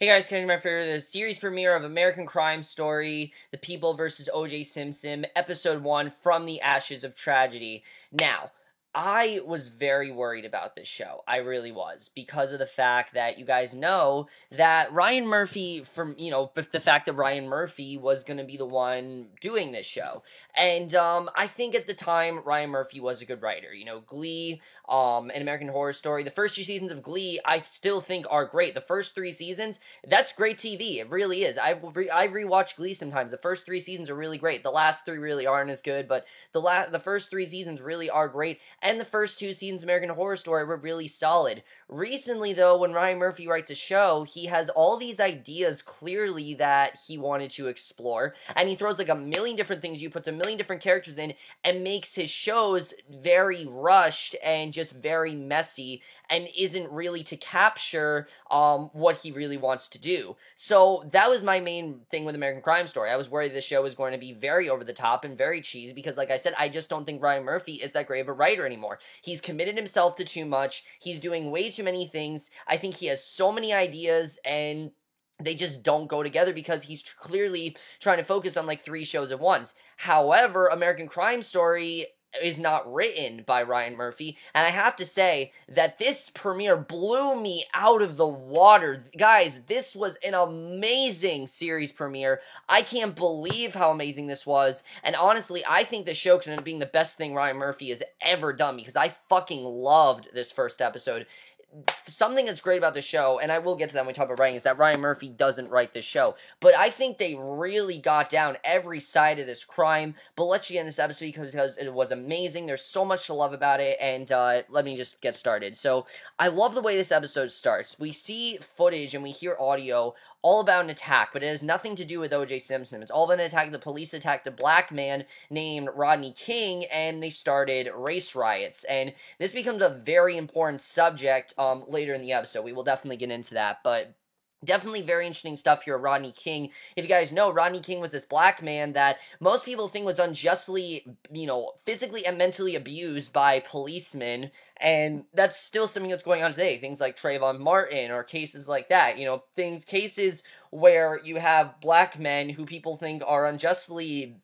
Hey guys, coming to the series premiere of American Crime Story, The People vs. O.J. Simpson, Episode 1, From the Ashes of Tragedy. Now, I was very worried about this show. I really was, because of the fact that you guys know that Ryan Murphy, the fact that Ryan Murphy was going to be the one doing this show. And I think at the time, Ryan Murphy was a good writer. Glee, and American Horror Story, the first 2 seasons of Glee, I still think are great. The first 3 seasons, that's great TV. It really is. I've rewatched Glee sometimes. The first 3 seasons are really great. The last 3 really aren't as good, but the first 3 seasons really are great. And the first 2 seasons of American Horror Story were really solid. Recently, though, when Ryan Murphy writes a show, he has all these ideas clearly that he wanted to explore, and he throws like a million different things, you puts a million different characters in, and makes his shows very rushed and just very messy, and isn't really to capture what he really wants to do. So that was my main thing with American Crime Story. I was worried this show was going to be very over the top and very cheesy because, like I said, I just don't think Ryan Murphy is that great of a writer anymore. He's committed himself to too much. He's doing way too many things. I think he has so many ideas, and they just don't go together because he's clearly trying to focus on like 3 shows at once. However, American Crime Story is not written by Ryan Murphy, and I have to say that this premiere blew me out of the water. Guys, this was an amazing series premiere. I can't believe how amazing this was, and honestly, I think the show could end up being the best thing Ryan Murphy has ever done, because I fucking loved this first episode. Something that's great about the show, and I will get to that when we talk about writing, is that Ryan Murphy doesn't write this show. But I think they really got down every side of this crime. But let's get in this episode because it was amazing. There's so much to love about it, and let me just get started. So, I love the way this episode starts. We see footage and we hear audio all about an attack, but it has nothing to do with O.J. Simpson. It's all about an attack. The police attacked a black man named Rodney King, and they started race riots. And this becomes a very important subject later in the episode. We will definitely get into that, but definitely very interesting stuff here, Rodney King. If you guys know, Rodney King was this black man that most people think was unjustly, physically and mentally abused by policemen, and that's still something that's going on today. Things like Trayvon Martin or cases like that, cases where you have black men who people think are unjustly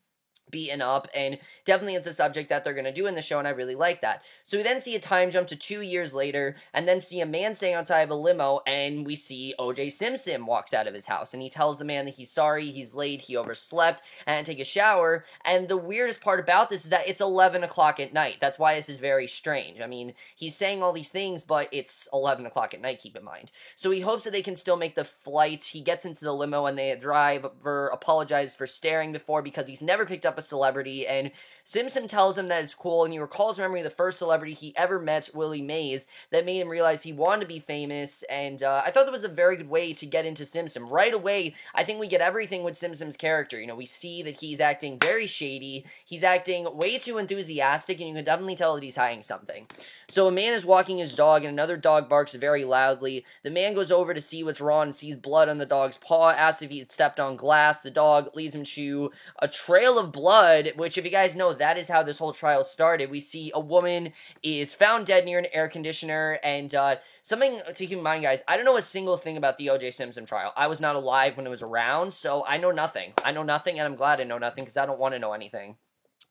beaten up, and definitely it's a subject that they're going to do in the show, and I really like that. So we then see a time jump to 2 years later, and then see a man staying outside of a limo, and we see O.J. Simpson walks out of his house, and he tells the man that he's sorry, he's late, he overslept, and had to take a shower, and the weirdest part about this is that it's 11 o'clock at night. That's why this is very strange. I mean, he's saying all these things, but it's 11 o'clock at night, keep in mind. So he hopes that they can still make the flight. He gets into the limo, and the driver apologizes for staring before because he's never picked up a celebrity, and Simpson tells him that it's cool, and he recalls memory of the first celebrity he ever met, Willie Mays, that made him realize he wanted to be famous, and I thought that was a very good way to get into Simpson. Right away, I think we get everything with Simpson's character. We see that he's acting very shady, he's acting way too enthusiastic, and you can definitely tell that he's hiding something. So a man is walking his dog, and another dog barks very loudly. The man goes over to see what's wrong and sees blood on the dog's paw, asks if he had stepped on glass. The dog leads him to a trail of blood, which, if you guys know, that is how this whole trial started. We see a woman is found dead near an air conditioner, and something to keep in mind, guys, I don't know a single thing about the O.J. Simpson trial. I was not alive when it was around, so I know nothing. I know nothing, and I'm glad I know nothing, because I don't want to know anything.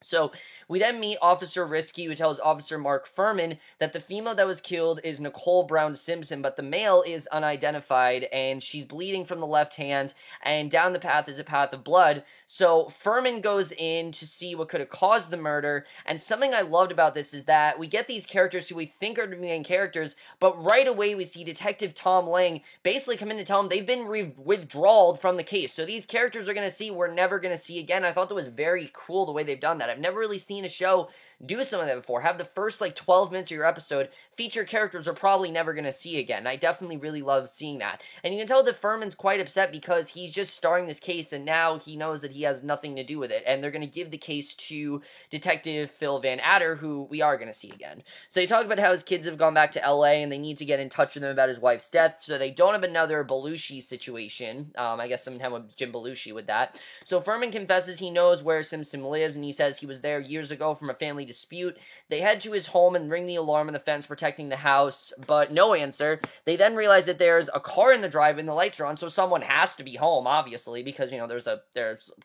So, we then meet Officer Risky, who tells Officer Mark Furman that the female that was killed is Nicole Brown Simpson, but the male is unidentified, and she's bleeding from the left hand, and down the path is a path of blood. So, Furman goes in to see what could have caused the murder, and something I loved about this is that we get these characters who we think are the main characters, but right away we see Detective Tom Lang basically come in to tell them they've been withdrawed from the case. So, these characters are going to see we're never going to see again. I thought that was very cool the way they've done that. I've never really seen a show do something like that before. Have the first 12 minutes of your episode feature characters we're probably never going to see again. I definitely really love seeing that. And you can tell that Furman's quite upset because he's just starring this case, and now he knows that he has nothing to do with it, and they're going to give the case to Detective Phil Van Adder, who we are going to see again. So they talk about how his kids have gone back to LA and they need to get in touch with him about his wife's death, so they don't have another Belushi situation. I guess sometime with Jim Belushi with that. So Furman confesses he knows where Simpson lives, and he says he was there years ago from a family dispute. They head to his home and ring the alarm on the fence protecting the house, but no answer. They then realize that there's a car in the driveway and the lights are on, so someone has to be home, obviously, because, there's a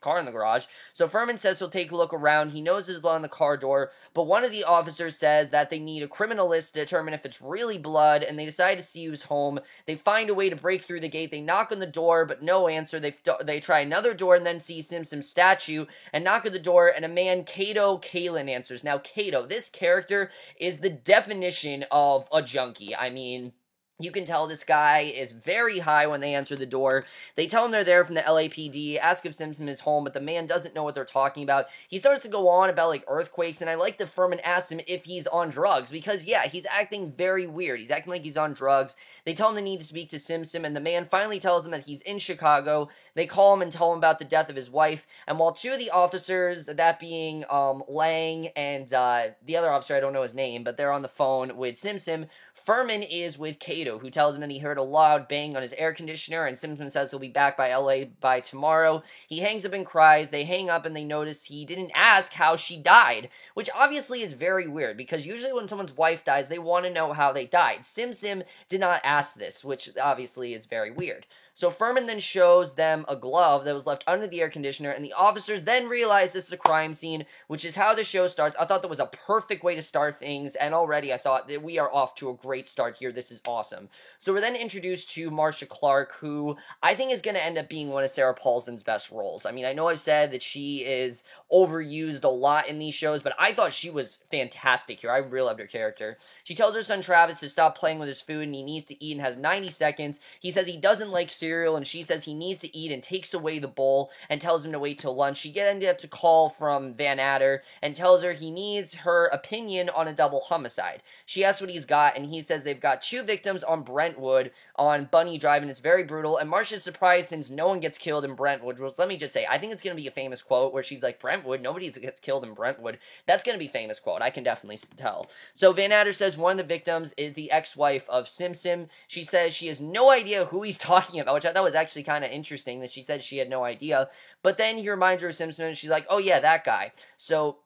car in the garage. So Furman says he'll take a look around. He knows there's blood on the car door, but one of the officers says that they need a criminalist to determine if it's really blood, and they decide to see who's home. They find a way to break through the gate. They knock on the door, but no answer. They try another door and then see Simpson's statue and knock on the door, and a man, Kato Kalin, answers. Now, Kato, this character is the definition of a junkie. I mean, you can tell this guy is very high when they answer the door. They tell him they're there from the LAPD, ask if Simpson is home, but the man doesn't know what they're talking about. He starts to go on about, earthquakes, and I like that Furman asks him if he's on drugs, because, yeah, he's acting very weird. He's acting like he's on drugs. They tell him they need to speak to Simpson, and the man finally tells him that he's in Chicago. They call him and tell him about the death of his wife, and while two of the officers, that being Lang and the other officer, I don't know his name, but they're on the phone with Simpson, Furman is with Kato, who tells him that he heard a loud bang on his air conditioner, and Simpson says he'll be back by LA by tomorrow. He hangs up and cries. They hang up, and they notice he didn't ask how she died, which obviously is very weird, because usually when someone's wife dies, they want to know how they died. Simpson did not ask this, which obviously is very weird. So Furman then shows them a glove that was left under the air conditioner, and the officers then realize this is a crime scene, which is how the show starts. I thought that was a perfect way to start things, and already I thought that we are off to a great start here. This is awesome. So we're then introduced to Marcia Clark, who I think is going to end up being one of Sarah Paulson's best roles. I mean, I know I've said that she is overused a lot in these shows, but I thought she was fantastic here. I really loved her character. She tells her son Travis to stop playing with his food, and he needs to eat, and has 90 seconds. He says he doesn't like cereal, and she says he needs to eat and takes away the bowl and tells him to wait till lunch. She gets a call from Van Adder and tells her he needs her opinion on a double homicide. She asks what he's got, and he says they've got 2 victims on Brentwood on Bunny Drive, and it's very brutal. And Marcia's surprised since no one gets killed in Brentwood. Which, let me just say, I think it's going to be a famous quote where she's like, Brentwood? Nobody gets killed in Brentwood. That's going to be a famous quote. I can definitely tell. So Van Adder says one of the victims is the ex-wife of Simpson. She says she has no idea who he's talking about, which I thought was actually kind of interesting that she said she had no idea. But then he reminds her of Simpson, and she's like, oh yeah, that guy. So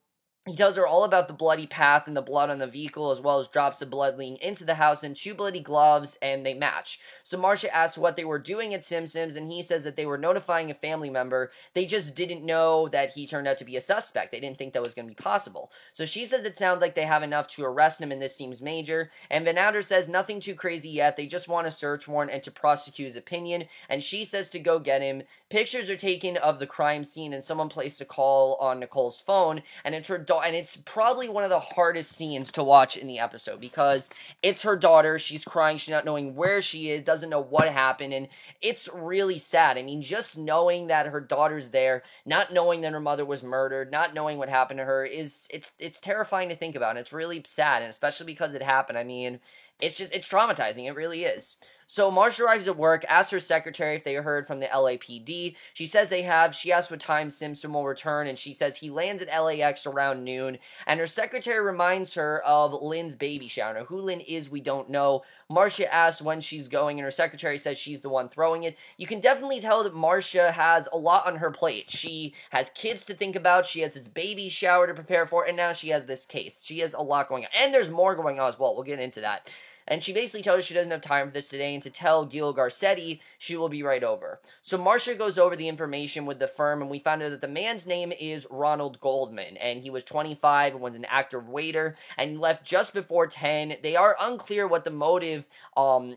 he tells her all about the bloody path and the blood on the vehicle, as well as drops of blood leading into the house and 2 bloody gloves, and they match. So Marcia asks what they were doing at Simpson's, and he says that they were notifying a family member. They just didn't know that he turned out to be a suspect. They didn't think that was going to be possible. So she says it sounds like they have enough to arrest him, and this seems major. And Van Adder says nothing too crazy yet. They just want a search warrant and to prosecute his opinion, and she says to go get him. Pictures are taken of the crime scene, and someone placed a call on Nicole's phone, and it's her daughter. And it's probably one of the hardest scenes to watch in the episode, because it's her daughter. She's crying. She's not knowing where she is, doesn't know what happened, and it's really sad. I mean, just knowing that her daughter's there, not knowing that her mother was murdered, not knowing what happened to her, it's terrifying to think about, and it's really sad, and especially because it happened. I mean, it's traumatizing. It really is. So Marcia arrives at work, asks her secretary if they heard from the LAPD. She says they have. She asks what time Simpson will return, and she says he lands at LAX around noon. And her secretary reminds her of Lynn's baby shower. Now, who Lynn is, we don't know. Marcia asks when she's going, and her secretary says she's the one throwing it. You can definitely tell that Marcia has a lot on her plate. She has kids to think about, she has this baby shower to prepare for, and now she has this case. She has a lot going on. And there's more going on as well. We'll get into that. And she basically tells her she doesn't have time for this today, and to tell Gil Garcetti she will be right over. So Marcia goes over the information with the firm, and we found out that the man's name is Ronald Goldman, and he was 25 and was an active waiter, and left just before 10. They are unclear what the motive,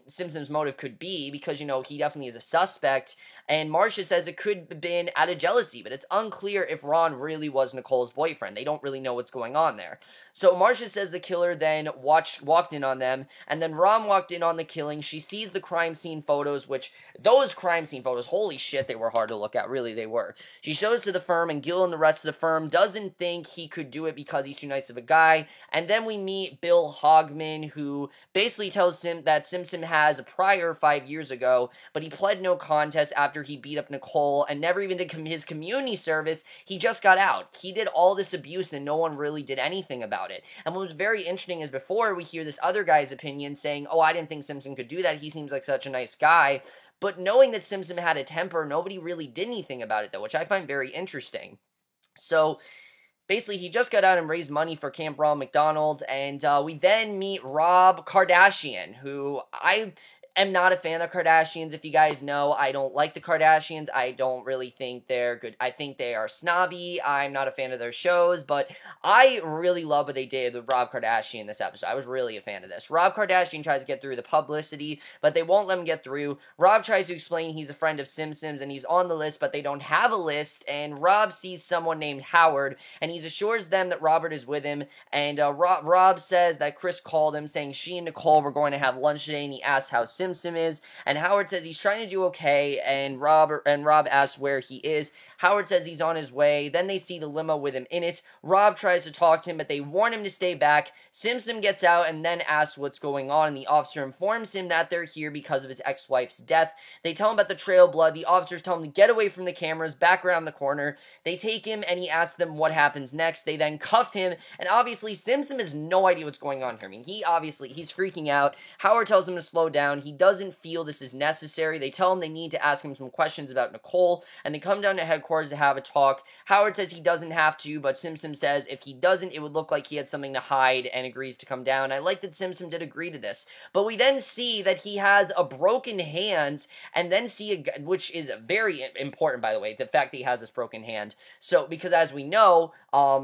Simpson's motive could be, because, he definitely is a suspect. And Marcia says it could have been out of jealousy, but it's unclear if Ron really was Nicole's boyfriend. They don't really know what's going on there. So Marcia says the killer then walked in on them, and then Ron walked in on the killing. She sees the crime scene photos, which, those crime scene photos, holy shit, they were hard to look at. Really, they were. She shows to the firm, and Gil and the rest of the firm doesn't think he could do it because he's too nice of a guy. And then we meet Bill Hogman, who basically tells him that Simpson has a prior 5 years ago, but he pled no contest after he beat up Nicole and never even did his community service. He just got out. He did all this abuse and no one really did anything about it. And what was very interesting is before we hear this other guy's opinion saying, oh, I didn't think Simpson could do that. He seems like such a nice guy. But knowing that Simpson had a temper, nobody really did anything about it, though, which I find very interesting. So basically he just got out and raised money for Camp Ronald McDonald, and we then meet Rob Kardashian, who I am not a fan of the Kardashians. If you guys know, I don't like the Kardashians. I don't really think they're good. I think they are snobby. I'm not a fan of their shows, but I really love what they did with Rob Kardashian this episode. I was really a fan of this. Rob Kardashian tries to get through the publicity, but they won't let him get through. Rob tries to explain he's a friend of Simpsons and he's on the list, but they don't have a list, and Rob sees someone named Howard, and he assures them that Robert is with him, and Rob says that Chris called him saying she and Nicole were going to have lunch today, and he asks how Simpson is, and Howard says he's trying to do okay, and Rob asks where he is. Howard says he's on his way. Then they see the limo with him in it. Rob tries to talk to him, but they warn him to stay back. Simpson gets out and then asks what's going on, and the officer informs him that they're here because of his ex-wife's death. They tell him about the trail of blood. The officers tell him to get away from the cameras, back around the corner. They take him, and he asks them what happens next. They then cuff him, and obviously Simpson has no idea what's going on here. I mean, he's freaking out. Howard tells him to slow down. He doesn't feel this is necessary. They tell him they need to ask him some questions about Nicole, and they come down to headquarters to have a talk. Howard says he doesn't have to, but Simpson says if he doesn't, it would look like he had something to hide, and agrees to come down. I like that Simpson did agree to this. But we then see that he has a broken hand, and then see, which is very important, by the way, the fact that he has this broken hand. So, because as we know,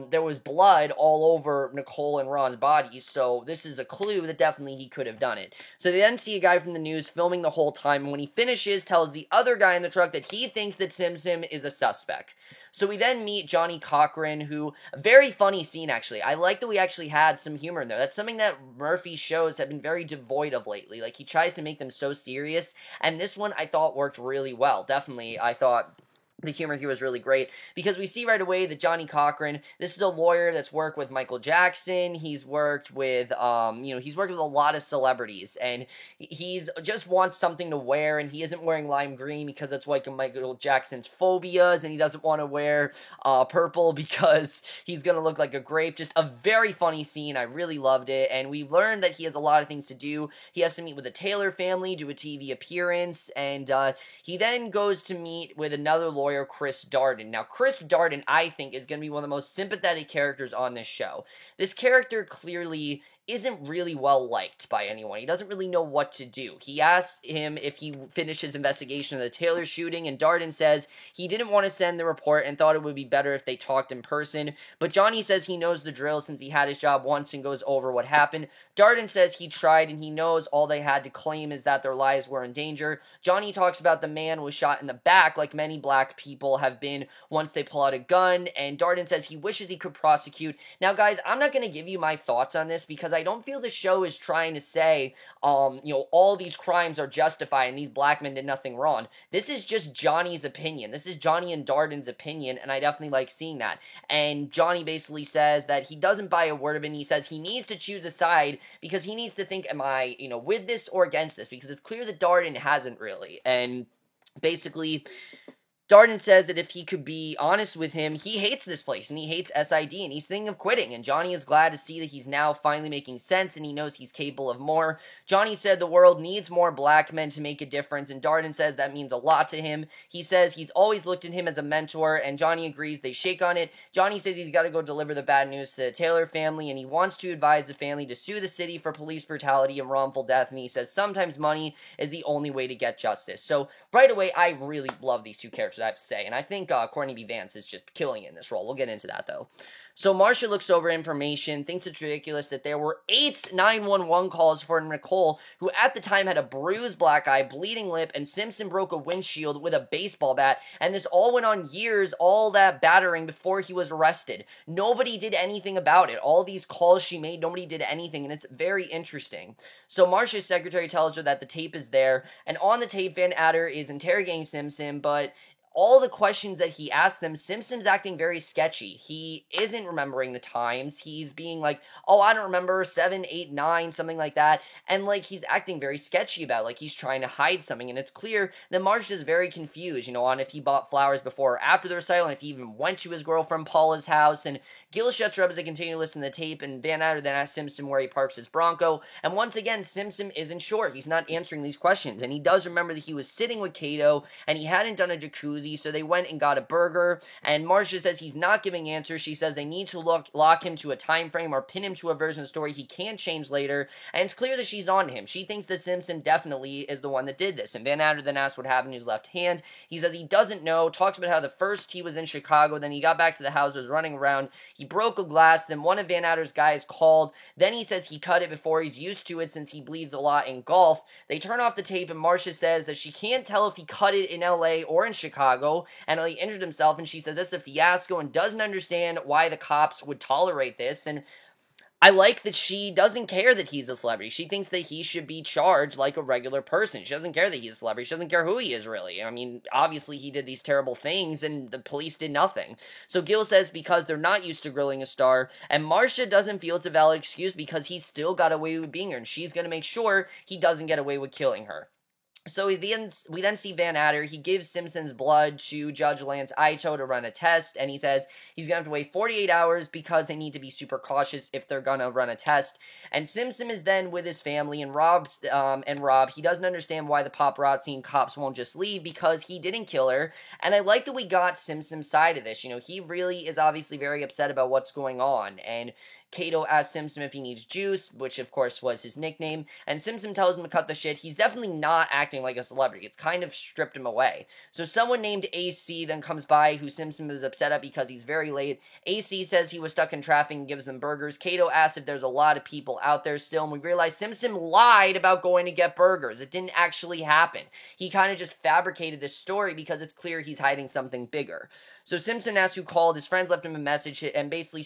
there was blood all over Nicole and Ron's bodies, so this is a clue that definitely he could have done it. So they then see a guy from the news filming the whole time, and when he finishes, tells the other guy in the truck that he thinks that Simpson is a suspect. So we then meet Johnny Cochran, who, a very funny scene, actually. I like that we actually had some humor in there. That's something that Murphy's shows have been very devoid of lately. Like, he tries to make them so serious, and this one I thought worked really well. Definitely, I thought the humor here was really great, because we see right away that Johnny Cochran, this is a lawyer that's worked with Michael Jackson. He's worked with, he's worked with a lot of celebrities, and he's just wants something to wear, and he isn't wearing lime green because that's like Michael Jackson's phobias, and he doesn't want to wear purple because he's gonna look like a grape. Just a very funny scene. I really loved it, and we've learned that he has a lot of things to do. He has to meet with the Taylor family, do a TV appearance, and he then goes to meet with another lawyer, Chris Darden. Now, Chris Darden, I think, is going to be one of the most sympathetic characters on this show. This character clearly isn't really well liked by anyone. He doesn't really know what to do. He asks him if he finished his investigation of the Taylor shooting, and Darden says he didn't want to send the report and thought it would be better if they talked in person, but Johnny says he knows the drill since he had his job once and goes over what happened. Darden says he tried and he knows all they had to claim is that their lives were in danger. Johnny talks about the man was shot in the back like many black people have been once they pull out a gun, and Darden says he wishes he could prosecute. Now, guys, I'm not going to give you my thoughts on this because I don't feel the show is trying to say, all these crimes are justified and these black men did nothing wrong. This is just Johnny's opinion. This is Johnny and Darden's opinion, and I definitely like seeing that. And Johnny basically says that he doesn't buy a word of it, and he says he needs to choose a side because he needs to think, am I, with this or against this? Because it's clear that Darden hasn't really. And basically, Darden says that if he could be honest with him, he hates this place, and he hates SID, and he's thinking of quitting, and Johnny is glad to see that he's now finally making sense, and he knows he's capable of more. Johnny said the world needs more black men to make a difference, and Darden says that means a lot to him. He says he's always looked at him as a mentor, and Johnny agrees. They shake on it. Johnny says he's got to go deliver the bad news to the Taylor family, and he wants to advise the family to sue the city for police brutality and wrongful death, and he says sometimes money is the only way to get justice. So, right away, I really love these two characters, I have to say, and I think Courtney B. Vance is just killing it in this role. We'll get into that, though. So Marcia looks over information, thinks it's ridiculous that there were 8 911 calls for Nicole, who at the time had a bruised black eye, bleeding lip, and Simpson broke a windshield with a baseball bat, and this all went on years, all that battering before he was arrested. Nobody did anything about it. All these calls she made, nobody did anything, and it's very interesting. So Marcia's secretary tells her that the tape is there, and on the tape, Van Adder is interrogating Simpson, but all the questions that he asked them, Simpson's acting very sketchy. He isn't remembering the times. He's being like, oh, I don't remember, 7, 8, 9, something like that. And, he's acting very sketchy about it, like he's trying to hide something. And it's clear that Marsh is very confused, on if he bought flowers before or after the recital, and if he even went to his girlfriend Paula's house. And Gil shuts her up as they continue to listen to the tape, and Van Adder then asks Simpson where he parks his Bronco. And once again, Simpson isn't sure. He's not answering these questions. And he does remember that he was sitting with Kato, and he hadn't done a jacuzzi, Susie, so they went and got a burger, and Marcia says he's not giving answers. She says they need to lock him to a time frame or pin him to a version of the story he can change later, and it's clear that she's on to him. She thinks that Simpson definitely is the one that did this, and Van Adder then asks what happened to his left hand. He says he doesn't know, talks about how the first he was in Chicago, then he got back to the house, was running around, he broke a glass, then one of Van Adder's guys called, then he says he cut it before, he's used to it since he bleeds a lot in golf. They turn off the tape, and Marcia says that she can't tell if he cut it in LA or in Chicago, and he injured himself, and she says this is a fiasco and doesn't understand why the cops would tolerate this. And I like that she doesn't care that he's a celebrity. She thinks that he should be charged like a regular person. She doesn't care that he's a celebrity. She doesn't care who he is, really. I mean, obviously he did these terrible things, and the police did nothing. So Gil says because they're not used to grilling a star, and Marcia doesn't feel it's a valid excuse because he still got away with being her, and she's going to make sure he doesn't get away with killing her. So we then see Van Adder. He gives Simpson's blood to Judge Lance Ito to run a test, and he says he's going to have to wait 48 hours because they need to be super cautious if they're going to run a test. And Simpson is then with his family, and Rob, he doesn't understand why the paparazzi and cops won't just leave because he didn't kill her. And I like that we got Simpson's side of this. You know, he really is obviously very upset about what's going on, and Kato asks Simpson if he needs juice, which of course was his nickname, and Simpson tells him to cut the shit. He's definitely not acting like a celebrity. It's kind of stripped him away. So someone named AC then comes by, who Simpson is upset at because he's very late. AC says he was stuck in traffic and gives them burgers. Kato asks if there's a lot of people out there still, and we realize Simpson lied about going to get burgers. It didn't actually happen. He kind of just fabricated this story because it's clear he's hiding something bigger. So Simpson asks who called, his friends left him a message, and basically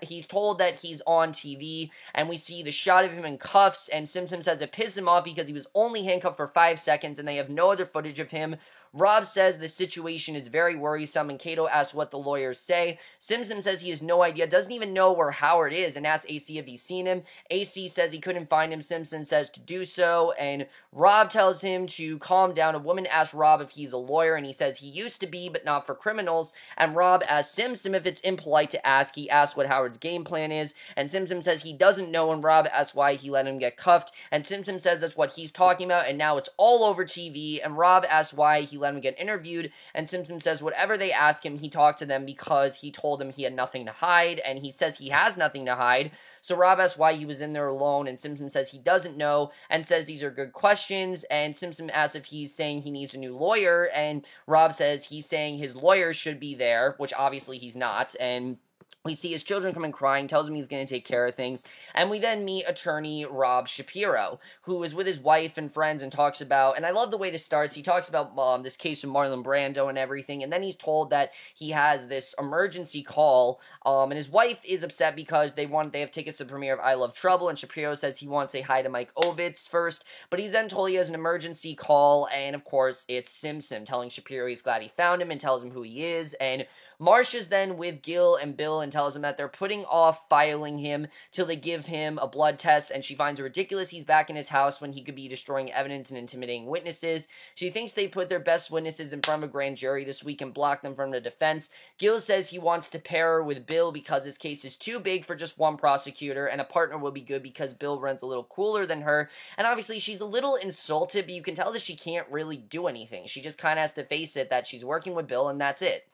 he's told that he's on TV, and we see the shot of him in cuffs, and Simpson says it pissed him off because he was only handcuffed for 5 seconds, and they have no other footage of him. Rob says the situation is very worrisome, and Kato asks what the lawyers say. Simpson says he has no idea, doesn't even know where Howard is, and asks AC if he's seen him. AC says he couldn't find him. Simpson says to do so, and Rob tells him to calm down. A woman asks Rob if he's a lawyer, and he says he used to be, but not for criminals. And Rob asks Simpson if it's impolite to ask. He asks what Howard's game plan is, and Simpson says he doesn't know, and Rob asks why he let him get cuffed, and Simpson says that's what he's talking about, and now it's all over TV, and Rob asks why he let him get interviewed, and Simpson says whatever they ask him, he talked to them because he told them he had nothing to hide, and he says he has nothing to hide. So Rob asks why he was in there alone, and Simpson says he doesn't know, and says these are good questions, and Simpson asks if he's saying he needs a new lawyer, and Rob says he's saying his lawyer should be there, which obviously he's not, and we see his children come in crying, tells him he's going to take care of things, and we then meet attorney Rob Shapiro, who is with his wife and friends and talks about, and I love the way this starts, he talks about this case with Marlon Brando and everything, and then he's told that he has this emergency call, and his wife is upset because they have tickets to the premiere of I Love Trouble, and Shapiro says he wants to say hi to Mike Ovitz first, but he's then told he has an emergency call, and of course, it's Simpson telling Shapiro he's glad he found him and tells him who he is, and Marcia's then with Gil and Bill and tells him that they're putting off filing him till they give him a blood test, and she finds it ridiculous he's back in his house when he could be destroying evidence and intimidating witnesses. She thinks they put their best witnesses in front of a grand jury this week and block them from the defense. Gil says he wants to pair her with Bill because his case is too big for just one prosecutor, and a partner will be good because Bill runs a little cooler than her, and obviously she's a little insulted, but you can tell that she can't really do anything. She just kind of has to face it that she's working with Bill, and that's it.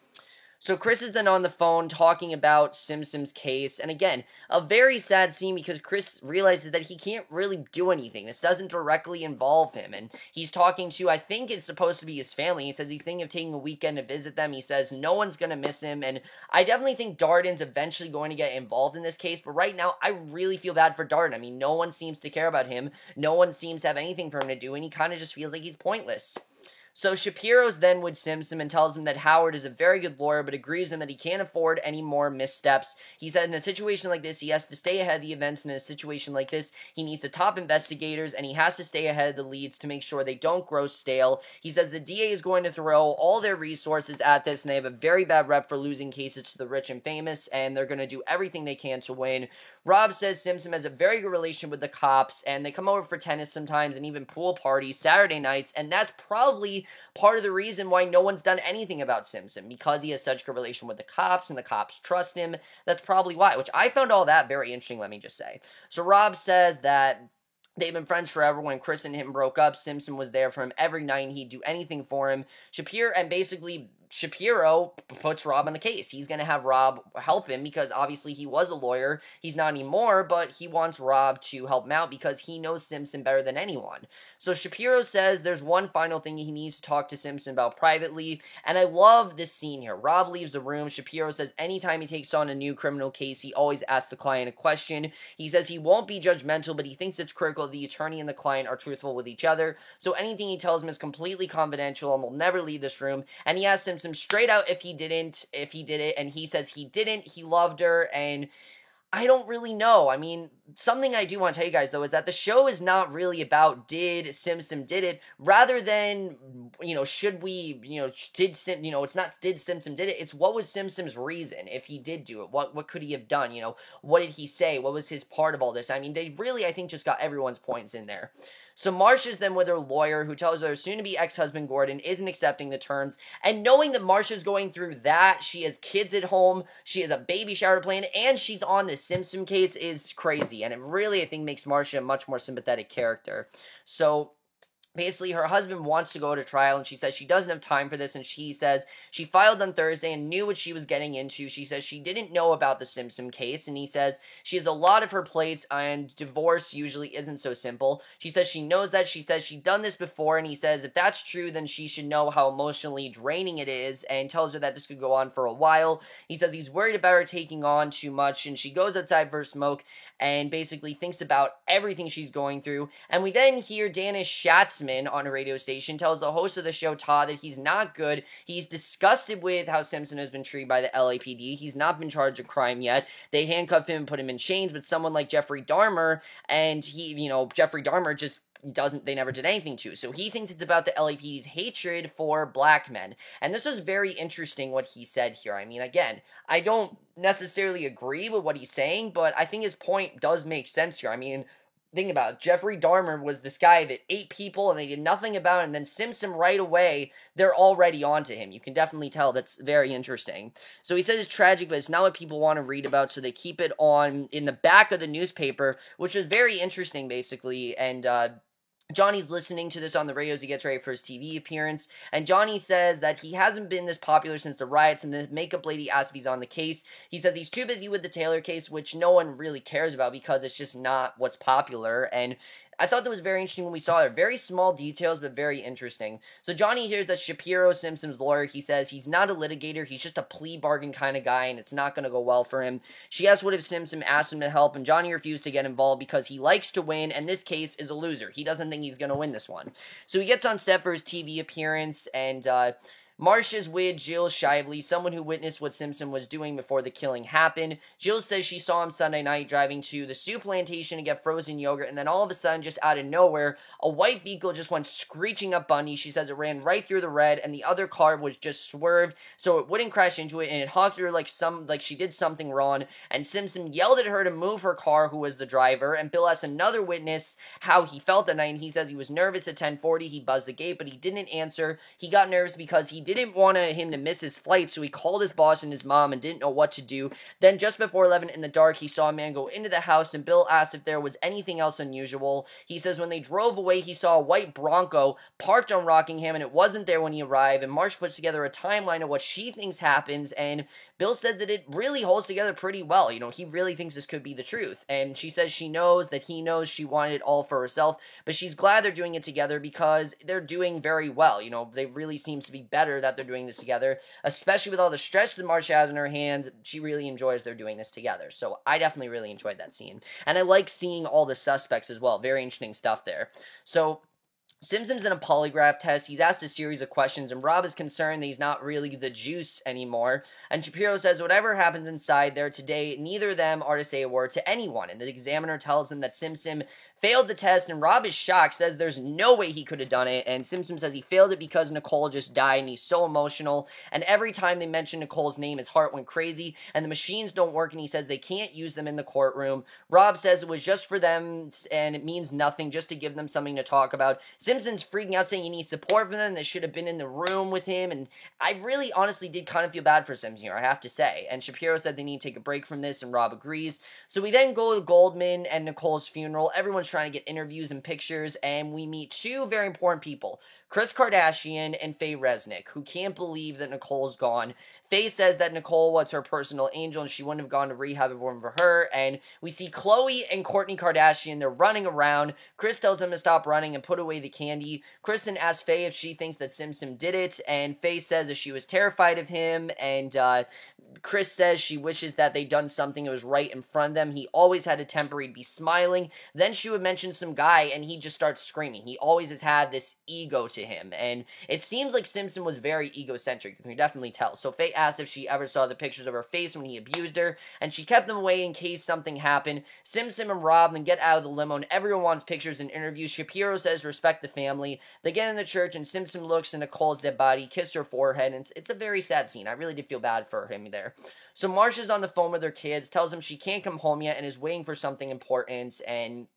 So Chris is then on the phone talking about Simpson's case, and again, a very sad scene because Chris realizes that he can't really do anything. This doesn't directly involve him, and he's talking to, I think it's supposed to be his family. He says he's thinking of taking a weekend to visit them. He says no one's going to miss him, and I definitely think Darden's eventually going to get involved in this case, but right now, I really feel bad for Darden. I mean, no one seems to care about him. No one seems to have anything for him to do, and he kind of just feels like he's pointless. So Shapiro's then with Simpson and tells him that Howard is a very good lawyer, but agrees with him that he can't afford any more missteps. He said in a situation like this, he has to stay ahead of the events, and in a situation like this, he needs the top investigators, and he has to stay ahead of the leads to make sure they don't grow stale. He says the DA is going to throw all their resources at this, and they have a very bad rep for losing cases to the rich and famous, and they're going to do everything they can to win. Rob says Simpson has a very good relation with the cops, and they come over for tennis sometimes, and even pool parties Saturday nights, and that's probably part of the reason why no one's done anything about Simpson, because he has such a good relation with the cops, and the cops trust him. That's probably why, which I found all that very interesting, let me just say. So Rob says that they've been friends forever. When Chris and him broke up, Simpson was there for him every night, and he'd do anything for him. Shapiro, and basically Shapiro puts Rob on the case. He's going to have Rob help him because obviously he was a lawyer. He's not anymore, but he wants Rob to help him out because he knows Simpson better than anyone. So Shapiro says there's one final thing he needs to talk to Simpson about privately, and I love this scene here. Rob leaves the room. Shapiro says anytime he takes on a new criminal case, he always asks the client a question. He says he won't be judgmental, but he thinks it's critical the attorney and the client are truthful with each other, so anything he tells him is completely confidential and will never leave this room. And he asks Simpson straight out if he did it, and he says he didn't, he loved her, and I don't really know. I mean, something I do want to tell you guys, though, is that the show is not really about did Simpson did it, rather than, should we, it's not did Simpson did it, it's what was Simpson's reason if he did do it, what could he have done, what did he say, what was his part of all this. I mean, they really, I think, just got everyone's points in there. So Marcia's then with her lawyer, who tells her soon-to-be ex-husband Gordon isn't accepting the terms, and knowing that Marcia's going through that, she has kids at home, she has a baby shower planned, and she's on the Simpson case is crazy, and it really, I think, makes Marcia a much more sympathetic character. So basically, her husband wants to go to trial, and she says she doesn't have time for this, and she says she filed on Thursday and knew what she was getting into. She says she didn't know about the Simpson case, and he says she has a lot of her plates, and divorce usually isn't so simple. She says she knows that. She says she's done this before, and he says if that's true, then she should know how emotionally draining it is, and tells her that this could go on for a while. He says he's worried about her taking on too much, and she goes outside for a smoke, and basically thinks about everything she's going through. And we then hear Dennis Schatzman on a radio station tells the host of the show, Todd, that he's not good. He's disgusted with how Simpson has been treated by the LAPD. He's not been charged of crime yet. They handcuff him and put him in chains, but someone like Jeffrey Dahmer, and Jeffrey Dahmer just they never did anything to. So he thinks it's about the LAPD's hatred for black men. And this was very interesting what he said here. I mean, again, I don't necessarily agree with what he's saying, but I think his point does make sense here. I mean, think about it. Jeffrey Dahmer was this guy that ate people and they did nothing about it, and then Simpson right away, they're already onto him. You can definitely tell that's very interesting. So he says it's tragic, but it's not what people want to read about, so they keep it on in the back of the newspaper, which was very interesting, basically, and Johnny's listening to this on the radio as he gets ready for his TV appearance, and Johnny says that he hasn't been this popular since the riots, and the makeup lady asks if he's on the case. He says he's too busy with the Taylor case, which no one really cares about because it's just not what's popular, and I thought that was very interesting when we saw it. Very small details, but very interesting. So Johnny hears that Shapiro, Simpson's lawyer, he says he's not a litigator, he's just a plea bargain kind of guy, and it's not going to go well for him. She asks what if Simpson asked him to help, and Johnny refused to get involved because he likes to win, and this case is a loser. He doesn't think he's going to win this one. So he gets on set for his TV appearance, and Marcia's with Jill Shively, someone who witnessed what Simpson was doing before the killing happened. Jill says she saw him Sunday night driving to the Sioux plantation to get frozen yogurt, and then all of a sudden, just out of nowhere, a white vehicle just went screeching up Bundy. She says it ran right through the red, and the other car was just swerved, so it wouldn't crash into it, and it honked her like she did something wrong, and Simpson yelled at her to move her car, who was the driver, and Bill asked another witness how he felt that night, and he says he was nervous at 10:40, he buzzed the gate, but he didn't answer. He got nervous because he didn't want him to miss his flight, so he called his boss and his mom and didn't know what to do. Then just before 11 in the dark, he saw a man go into the house, and Bill asked if there was anything else unusual. He says when they drove away, he saw a white Bronco parked on Rockingham, and it wasn't there when he arrived, and Marsh puts together a timeline of what she thinks happens, and Bill said that it really holds together pretty well. He really thinks this could be the truth, and she says she knows that he knows she wanted it all for herself, but she's glad they're doing it together because they're doing very well. They really seem to be better that they're doing this together, especially with all the stress that Marcia has in her hands. She really enjoys they're doing this together, so I definitely really enjoyed that scene, and I like seeing all the suspects as well. Very interesting stuff there. So Simpson's in a polygraph test. He's asked a series of questions, and Rob is concerned that he's not really the juice anymore. And Shapiro says whatever happens inside there today, neither of them are to say a word to anyone. And the examiner tells him that Simpson failed the test, and Rob is shocked, says there's no way he could have done it, and Simpson says he failed it because Nicole just died, and he's so emotional, and every time they mention Nicole's name, his heart went crazy, and the machines don't work, and he says they can't use them in the courtroom. Rob says it was just for them, and it means nothing, just to give them something to talk about. Simpson's freaking out, saying he needs support from them, that should have been in the room with him, and I really honestly did kind of feel bad for Simpson here, I have to say, and Shapiro said they need to take a break from this, and Rob agrees. So we then go to Goldman and Nicole's funeral. Everyone's trying to get interviews and pictures, and we meet two very important people. Kris Kardashian and Faye Resnick, who can't believe that Nicole's gone. Faye says that Nicole was her personal angel and she wouldn't have gone to rehab if it weren't for her. And we see Khloe and Kourtney Kardashian. They're running around. Kris tells them to stop running and put away the candy. Kristen asks Faye if she thinks that Sim Sim did it. And Faye says that she was terrified of him. And Kris says she wishes that they'd done something that was right in front of them. He always had a temper. He'd be smiling. Then she would mention some guy and he just starts screaming. He always has had this ego to him. And it seems like Sim Sim was very egocentric. You can definitely tell. So Faye asked if she ever saw the pictures of her face when he abused her, and she kept them away in case something happened. Sim Sim and Rob then get out of the limo, and everyone wants pictures and interviews. Shapiro says respect the family. They get in the church, and Sim Sim looks at Nicole's dead body, kisses her forehead, and it's a very sad scene. I really did feel bad for him there. So Marsha's on the phone with her kids, tells them she can't come home yet, and is waiting for something important, and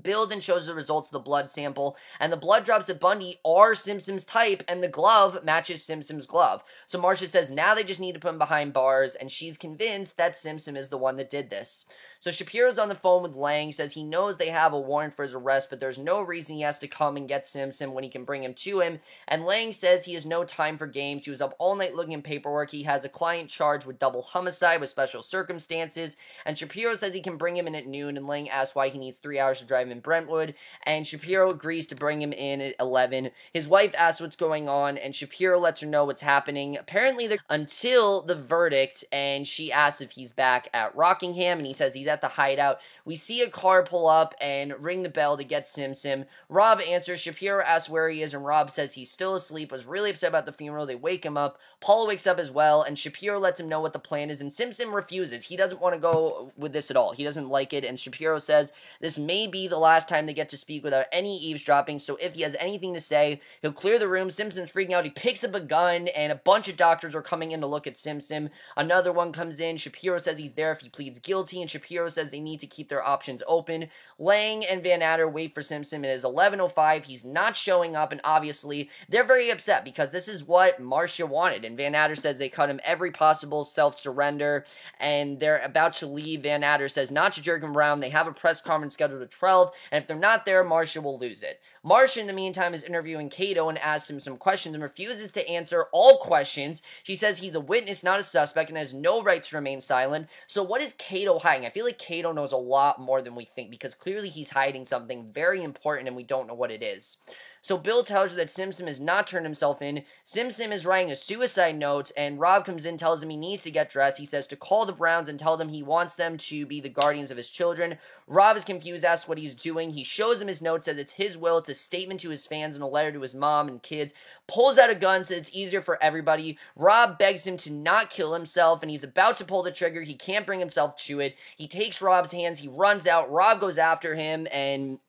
Bill then shows the results of the blood sample, and the blood drops at Bundy are Sim Sim's type, and the glove matches Sim Sim's glove. So Marsha says now they just need to put him behind bars, and she's convinced that Sim Sim is the one that did this. So Shapiro's on the phone with Lang, says he knows they have a warrant for his arrest, but there's no reason he has to come and get Sim Sim when he can bring him to him. And Lang says he has no time for games. He was up all night looking at paperwork. He has a client charged with double homicide with special circumstances. And Shapiro says he can bring him in at noon, and Lang asks why he needs 3 hours to drive in Brentwood. And Shapiro agrees to bring him in at 11. His wife asks what's going on, and Shapiro lets her know what's happening. Apparently, they're until the verdict, and she asks if he's back at Rockingham, and he says he's at the hideout. We see a car pull up and ring the bell to get Sim Sim. Rob answers. Shapiro asks where he is, and Rob says he's still asleep, was really upset about the funeral. They wake him up. Paul wakes up as well, and Shapiro lets him know what the plan is, and Sim Sim refuses. He doesn't want to go with this at all. He doesn't like it, and Shapiro says this may be the last time they get to speak without any eavesdropping, so if he has anything to say, he'll clear the room. Sim Sim's freaking out. He picks up a gun, and a bunch of doctors are coming in to look at Sim Sim. Another one comes in. Shapiro says he's there if he pleads guilty, and Shapiro says they need to keep their options open. Lang and Van Adder wait for Sim Sim. It is 11:05. He's not showing up, and obviously they're very upset because this is what Marcia wanted, and Van Adder says they cut him every possible self-surrender, and they're about to leave. Van Adder says not to jerk him around. They have a press conference scheduled at 12, and if they're not there, Marcia will lose it. Marcia, in the meantime, is interviewing Kato and asks him some questions and refuses to answer all questions. She says he's a witness, not a suspect, and has no right to remain silent. So what is Kato hiding? I feel like Kato knows a lot more than we think, because clearly he's hiding something very important and we don't know what it is. So Bill tells her that Sim Sim has not turned himself in. Sim Sim is writing a suicide note, and Rob comes in, tells him he needs to get dressed. He says to call the Browns and tell them he wants them to be the guardians of his children. Rob is confused, asks what he's doing. He shows him his note, says it's his will. It's a statement to his fans and a letter to his mom and kids. Pulls out a gun, says it's easier for everybody. Rob begs him to not kill himself, and he's about to pull the trigger. He can't bring himself to it. He takes Rob's hands. He runs out. Rob goes after him, and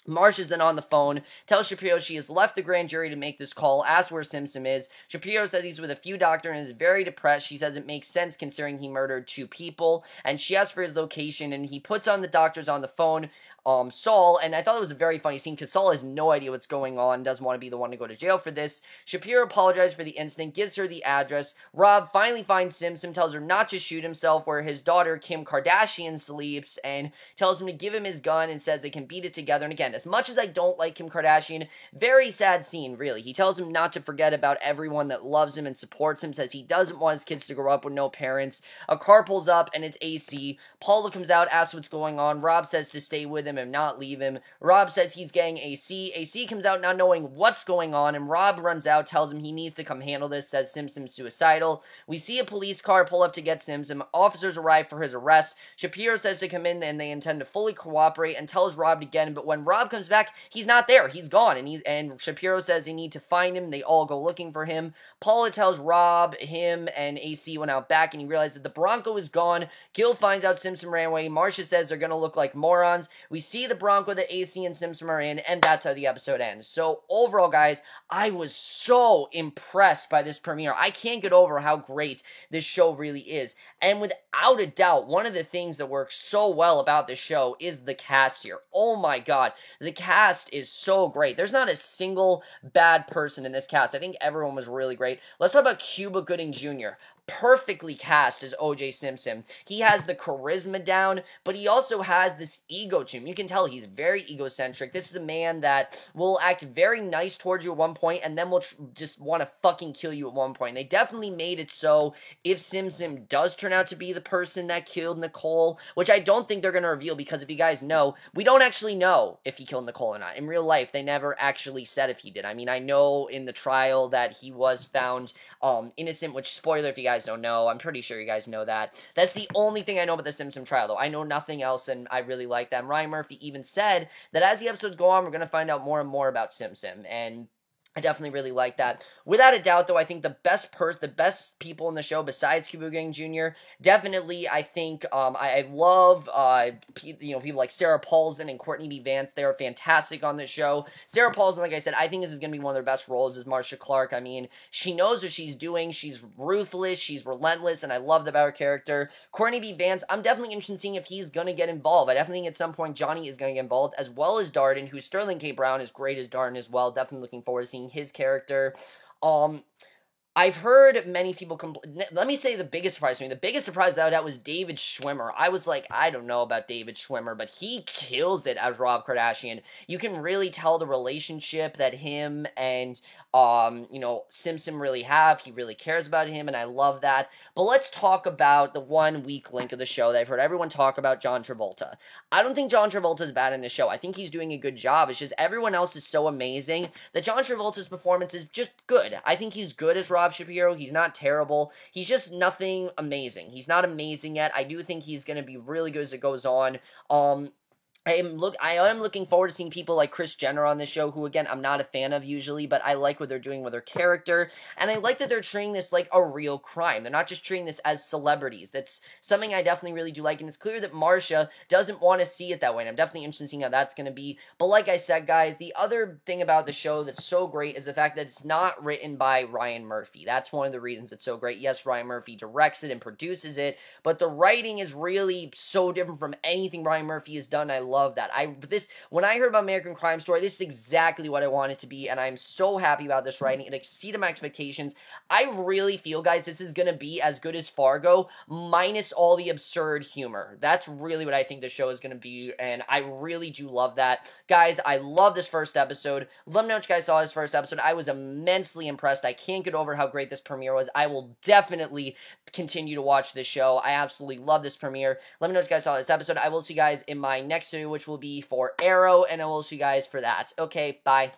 Marsh is then on the phone, tells Shapiro she has left the grand jury to make this call, asks where Sim Sim is. Shapiro says he's with a few doctors and is very depressed. She says it makes sense considering he murdered 2 people, and she asks for his location, and he puts on the doctors on the phone, Saul, and I thought it was a very funny scene because Saul has no idea what's going on, doesn't want to be the one to go to jail for this. Shapiro apologizes for the incident, gives her the address. Rob finally finds Sim Sim, tells her not to shoot himself where his daughter Kim Kardashian sleeps, and tells him to give him his gun and says they can beat it together. And again, as much as I don't like Kim Kardashian, very sad scene, really. He tells him not to forget about everyone that loves him and supports him, says he doesn't want his kids to grow up with no parents. A car pulls up and it's AC. Paula comes out, asks what's going on. Rob says to stay with him and not leave him. Rob says he's getting AC. AC comes out not knowing what's going on, and Rob runs out, tells him he needs to come handle this, says Sim Sim's suicidal. We see a police car pull up to get Sim Sim. Officers arrive for his arrest. Shapiro says to come in and they intend to fully cooperate and tells Rob to get him, but when Rob comes back, he's not there. He's gone, and Shapiro says they need to find him. They all go looking for him. Paula tells Rob, him, and AC went out back, and he realizes that the Bronco is gone. Gil finds out Sim Sim ran away. Marcia says they're gonna look like morons. We see the Bronco that AC and Sim Sim are in, and that's how the episode ends. So overall, guys, I was so impressed by this premiere. I can't get over how great this show really is. And without a doubt, one of the things that works so well about this show is the cast here. Oh my god, the cast is so great. There's not a single bad person in this cast. I think everyone was really great. Let's talk about Cuba Gooding Jr. perfectly cast as O.J. Simpson. He has the charisma down, but he also has this ego to him. You can tell he's very egocentric. This is a man that will act very nice towards you at one point, and then will just want to fucking kill you at one point. And they definitely made it so if Simpson does turn out to be the person that killed Nicole, which I don't think they're going to reveal, because if you guys know, we don't actually know if he killed Nicole or not. In real life, they never actually said if he did. I mean, I know in the trial that he was found innocent, which, spoiler if you guys don't know, I'm pretty sure you guys know that. That's the only thing I know about the Simpson trial, though. I know nothing else, and I really like that. And Ryan Murphy even said that as the episodes go on, we're going to find out more and more about Simpson, and I definitely really like that. Without a doubt, though, I think the best people in the show besides Cuba Gooding Jr., definitely, I think, I love, people like Sarah Paulson and Courtney B. Vance. They are fantastic on this show. Sarah Paulson, like I said, I think this is going to be one of their best roles as Marcia Clark. I mean, she knows what she's doing. She's ruthless. She's relentless, and I love that about her character. Courtney B. Vance, I'm definitely interested in seeing if he's going to get involved. I definitely think at some point Johnny is going to get involved, as well as Darden, who Sterling K. Brown is great as Darden as well. Definitely looking forward to seeing his character. I've heard many people let me say the biggest surprise to me. The biggest surprise that was David Schwimmer. I was like, I don't know about David Schwimmer, but he kills it as Rob Kardashian. You can really tell the relationship that him and Simpson really have. He really cares about him, and I love that. But let's talk about the one weak link of the show that I've heard everyone talk about, John Travolta. I don't think John Travolta is bad in the show. I think he's doing a good job. It's just everyone else is so amazing that John Travolta's performance is just good. I think he's good as Rob Shapiro. He's not terrible. He's just nothing amazing. He's not amazing yet. I do think he's going to be really good as it goes on. I am looking forward to seeing people like Kris Jenner on this show, who, again, I'm not a fan of usually, but I like what they're doing with her character, and I like that they're treating this like a real crime. They're not just treating this as celebrities. That's something I definitely really do like, and it's clear that Marcia doesn't want to see it that way, and I'm definitely interested in seeing how that's going to be. But like I said, guys, the other thing about the show that's so great is the fact that it's not written by Ryan Murphy. That's one of the reasons it's so great. Yes, Ryan Murphy directs it and produces it, but the writing is really so different from anything Ryan Murphy has done. I love that. When I heard about American Crime Story, this is exactly what I want it to be, and I'm so happy about this writing. It exceeded my expectations. I really feel, guys, this is going to be as good as Fargo, minus all the absurd humor. That's really what I think the show is going to be, and I really do love that. Guys, I love this first episode. Let me know what you guys saw this first episode. I was immensely impressed. I can't get over how great this premiere was. I will definitely continue to watch this show. I absolutely love this premiere. Let me know what you guys saw this episode. I will see you guys in my next video, which will be for Arrow, and I will see you guys for that. Okay, bye.